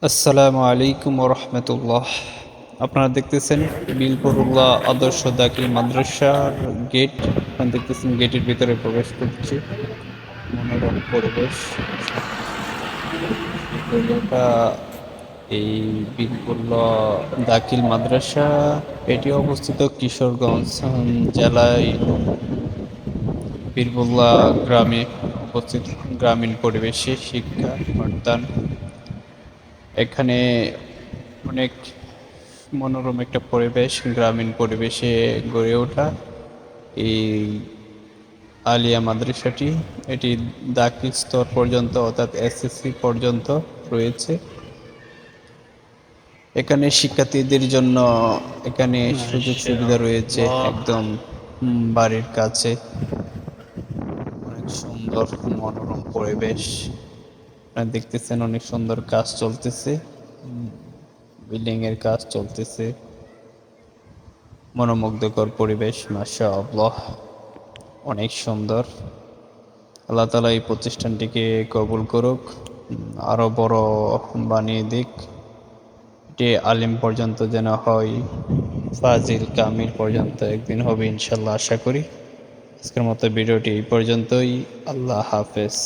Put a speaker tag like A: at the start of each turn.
A: আসসালামু আলাইকুম রহমতুল্লাহ। আপনারা দেখতেছেন বিলপুরুল্লাহ আদর্শ দাখিল মাদ্রাসার গেট। আপনারা দেখতেছেন গেটের ভিতরে প্রবেশ করছি। মনোরম পরিবেশ। এটা এই বিলপুরুল্লাহ দাখিল মাদ্রাসা, এটি অবস্থিত কিশোরগঞ্জ জেলায় বীরবুল্লাহ গ্রামে অবস্থিত। গ্রামীণ পরিবেশে শিক্ষা পাঠদান। এখানে অনেক মনোরম একটা পরিবেশ, গ্রামীণ পরিবেশে গড়ে ওঠা এই আলিয়া মাদ্রাসাটি। এটি দাখিল স্তর পর্যন্ত অর্থাৎ এসএসসি পর্যন্ত রয়েছে। এখানে শিক্ষার্থীদের জন্য এখানে সুযোগ সুবিধা রয়েছে একদম বাড়ির কাছে। অনেক সুন্দর মনোরম পরিবেশ। আপনারা দেখতেছেন অনেক সুন্দর কাজ চলতেছে, বিল্ডিং এর কাজ চলতেছে। মনোমুগ্ধকর পরিবেশ, মাশাআল্লাহ, অনেক সুন্দর। আল্লাহ তাআলা এই প্রতিষ্ঠানটিকে কবুল করুক, আরো বড় বানিয়ে দিক। এটি আলিম পর্যন্ত যেন হয়, ফাজিল কামিল পর্যন্ত একদিন হবে ইনশাল্লাহ, আশা করি। আজকের মতো ভিডিওটি এই পর্যন্তই। আল্লাহ হাফেজ।